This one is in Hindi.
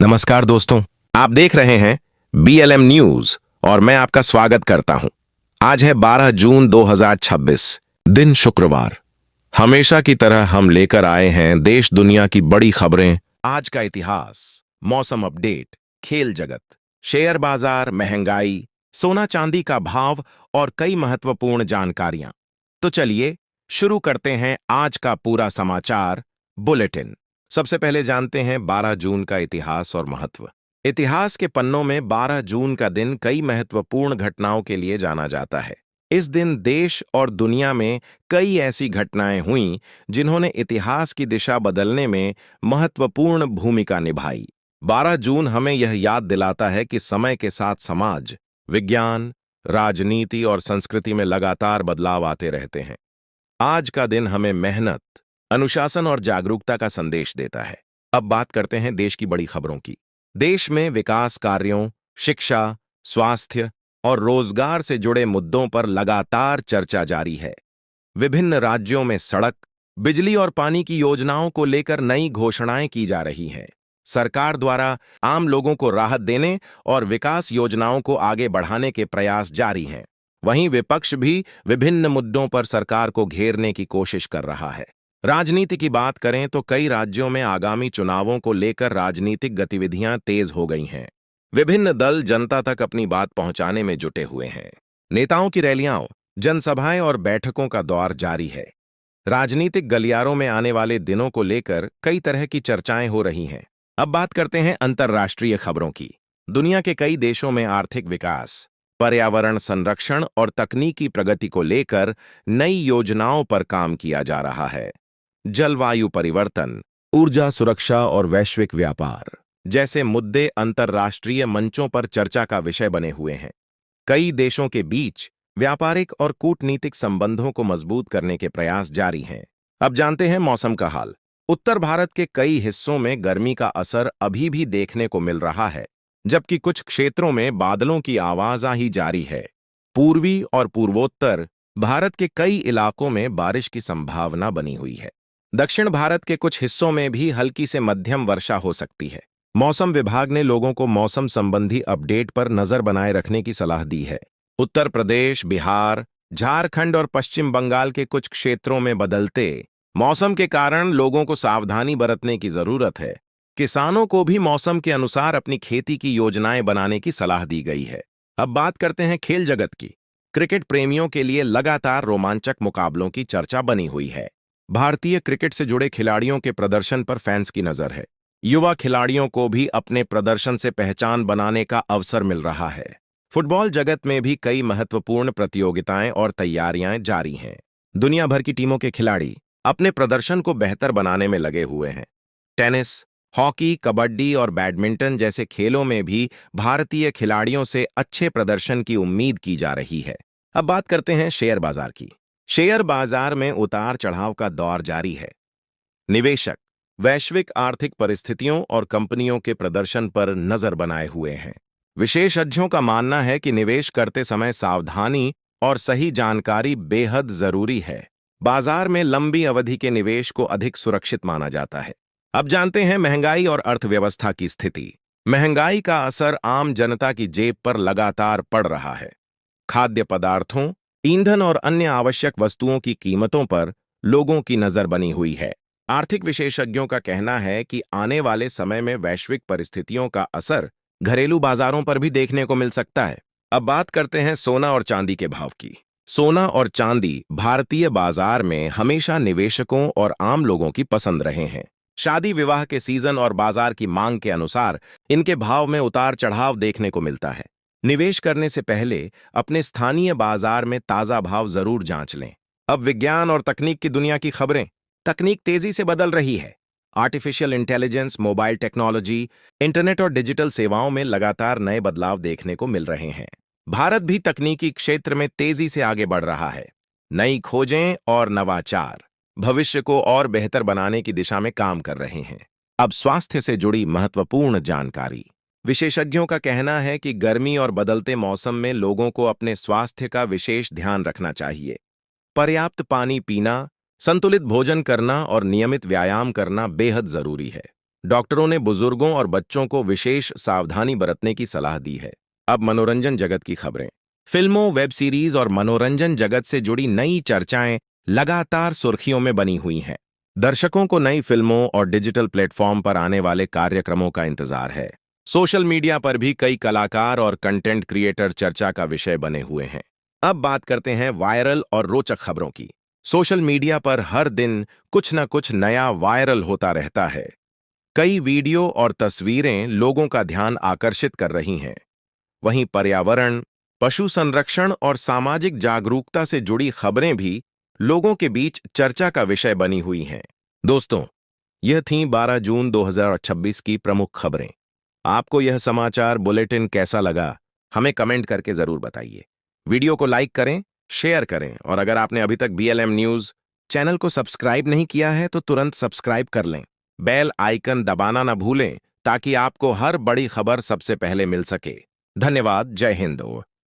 नमस्कार दोस्तों, आप देख रहे हैं BLM न्यूज और मैं आपका स्वागत करता हूं। आज है 12 जून 2026, दिन शुक्रवार। हमेशा की तरह हम लेकर आए हैं देश दुनिया की बड़ी खबरें, आज का इतिहास, मौसम अपडेट, खेल जगत, शेयर बाजार, महंगाई, सोना चांदी का भाव और कई महत्वपूर्ण जानकारियां। तो चलिए शुरू करते हैं आज का पूरा समाचार बुलेटिन। सबसे पहले जानते हैं 12 जून का इतिहास और महत्व। इतिहास के पन्नों में 12 जून का दिन कई महत्वपूर्ण घटनाओं के लिए जाना जाता है। इस दिन देश और दुनिया में कई ऐसी घटनाएं हुईं जिन्होंने इतिहास की दिशा बदलने में महत्वपूर्ण भूमिका निभाई। 12 जून हमें यह याद दिलाता है कि समय के साथ समाज, विज्ञान, राजनीति और संस्कृति में लगातार बदलाव आते रहते हैं। आज का दिन हमें मेहनत, अनुशासन और जागरूकता का संदेश देता है। अब बात करते हैं देश की बड़ी खबरों की। देश में विकास कार्यों, शिक्षा, स्वास्थ्य और रोजगार से जुड़े मुद्दों पर लगातार चर्चा जारी है। विभिन्न राज्यों में सड़क, बिजली और पानी की योजनाओं को लेकर नई घोषणाएं की जा रही हैं। सरकार द्वारा आम लोगों को राहत देने और विकास योजनाओं को आगे बढ़ाने के प्रयास जारी हैं। वहीं विपक्ष भी विभिन्न मुद्दों पर सरकार को घेरने की कोशिश कर रहा है। राजनीति की बात करें तो कई राज्यों में आगामी चुनावों को लेकर राजनीतिक गतिविधियां तेज हो गई हैं। विभिन्न दल जनता तक अपनी बात पहुंचाने में जुटे हुए हैं। नेताओं की रैलियां, जनसभाएं और बैठकों का दौर जारी है। राजनीतिक गलियारों में आने वाले दिनों को लेकर कई तरह की चर्चाएं हो रही हैं। अब बात करते हैं अंतर्राष्ट्रीय खबरों की। दुनिया के कई देशों में आर्थिक विकास, पर्यावरण संरक्षण और तकनीकी प्रगति को लेकर नई योजनाओं पर काम किया जा रहा है। जलवायु परिवर्तन, ऊर्जा सुरक्षा और वैश्विक व्यापार जैसे मुद्दे अंतर्राष्ट्रीय मंचों पर चर्चा का विषय बने हुए हैं। कई देशों के बीच व्यापारिक और कूटनीतिक संबंधों को मजबूत करने के प्रयास जारी हैं। अब जानते हैं मौसम का हाल। उत्तर भारत के कई हिस्सों में गर्मी का असर अभी भी देखने को मिल रहा है, जबकि कुछ क्षेत्रों में बादलों की आवाजाही जारी है। पूर्वी और पूर्वोत्तर भारत के कई इलाकों में बारिश की संभावना बनी हुई है। दक्षिण भारत के कुछ हिस्सों में भी हल्की से मध्यम वर्षा हो सकती है। मौसम विभाग ने लोगों को मौसम संबंधी अपडेट पर नजर बनाए रखने की सलाह दी है। उत्तर प्रदेश, बिहार, झारखंड और पश्चिम बंगाल के कुछ क्षेत्रों में बदलते मौसम के कारण लोगों को सावधानी बरतने की जरूरत है। किसानों को भी मौसम के अनुसार अपनी खेती की योजनाएं बनाने की सलाह दी गई है। अब बात करते हैं खेल जगत की। क्रिकेट प्रेमियों के लिए लगातार रोमांचक मुकाबलों की चर्चा बनी हुई है। भारतीय क्रिकेट से जुड़े खिलाड़ियों के प्रदर्शन पर फैंस की नजर है। युवा खिलाड़ियों को भी अपने प्रदर्शन से पहचान बनाने का अवसर मिल रहा है। फुटबॉल जगत में भी कई महत्वपूर्ण प्रतियोगिताएं और तैयारियां जारी हैं। दुनिया भर की टीमों के खिलाड़ी अपने प्रदर्शन को बेहतर बनाने में लगे हुए हैं। टेनिस, हॉकी, कबड्डी और बैडमिंटन जैसे खेलों में भी भारतीय खिलाड़ियों से अच्छे प्रदर्शन की उम्मीद की जा रही है। अब बात करते हैं शेयर बाजार की। शेयर बाजार में उतार चढ़ाव का दौर जारी है। निवेशक वैश्विक आर्थिक परिस्थितियों और कंपनियों के प्रदर्शन पर नजर बनाए हुए हैं। विशेषज्ञों का मानना है कि निवेश करते समय सावधानी और सही जानकारी बेहद जरूरी है। बाजार में लंबी अवधि के निवेश को अधिक सुरक्षित माना जाता है। अब जानते हैं महंगाई और अर्थव्यवस्था की स्थिति। महंगाई का असर आम जनता की जेब पर लगातार पड़ रहा है। खाद्य पदार्थों, ईंधन और अन्य आवश्यक वस्तुओं की कीमतों पर लोगों की नजर बनी हुई है। आर्थिक विशेषज्ञों का कहना है कि आने वाले समय में वैश्विक परिस्थितियों का असर घरेलू बाजारों पर भी देखने को मिल सकता है। अब बात करते हैं सोना और चांदी के भाव की। सोना और चांदी भारतीय बाजार में हमेशा निवेशकों और आम लोगों की पसंद रहे हैं। शादी विवाह के सीजन और बाजार की मांग के अनुसार इनके भाव में उतार चढ़ाव देखने को मिलता है। निवेश करने से पहले अपने स्थानीय बाजार में ताजा भाव जरूर जांच लें। अब विज्ञान और तकनीक की दुनिया की खबरें। तकनीक तेजी से बदल रही है। Artificial intelligence, mobile technology, internet और डिजिटल सेवाओं में लगातार नए बदलाव देखने को मिल रहे हैं। भारत भी तकनीकी क्षेत्र में तेजी से आगे बढ़ रहा है। नई खोजें और नवाचार भविष्य को और बेहतर बनाने की दिशा में काम कर रहे हैं। अब स्वास्थ्य से जुड़ी महत्वपूर्ण जानकारी। विशेषज्ञों का कहना है कि गर्मी और बदलते मौसम में लोगों को अपने स्वास्थ्य का विशेष ध्यान रखना चाहिए। पर्याप्त पानी पीना, संतुलित भोजन करना और नियमित व्यायाम करना बेहद जरूरी है। डॉक्टरों ने बुजुर्गों और बच्चों को विशेष सावधानी बरतने की सलाह दी है। अब मनोरंजन जगत की खबरें। फिल्मों, वेब सीरीज और मनोरंजन जगत से जुड़ी नई चर्चाएं लगातार सुर्खियों में बनी हुई हैं। दर्शकों को नई फिल्मों और डिजिटल प्लेटफॉर्म पर आने वाले कार्यक्रमों का इंतजार है। सोशल मीडिया पर भी कई कलाकार और कंटेंट क्रिएटर चर्चा का विषय बने हुए हैं। अब बात करते हैं वायरल और रोचक खबरों की। सोशल मीडिया पर हर दिन कुछ न कुछ नया वायरल होता रहता है। कई वीडियो और तस्वीरें लोगों का ध्यान आकर्षित कर रही हैं। वहीं पर्यावरण, पशु संरक्षण और सामाजिक जागरूकता से जुड़ी खबरें भी लोगों के बीच चर्चा का विषय बनी हुई हैं। दोस्तों, यह थीं 12 जून 2026 की प्रमुख खबरें। आपको यह समाचार बुलेटिन कैसा लगा, हमें कमेंट करके जरूर बताइए। वीडियो को लाइक करें, शेयर करें और अगर आपने अभी तक BLM न्यूज चैनल को सब्सक्राइब नहीं किया है तो तुरंत सब्सक्राइब कर लें। बेल आइकन दबाना न भूलें ताकि आपको हर बड़ी खबर सबसे पहले मिल सके। धन्यवाद। जय हिंद।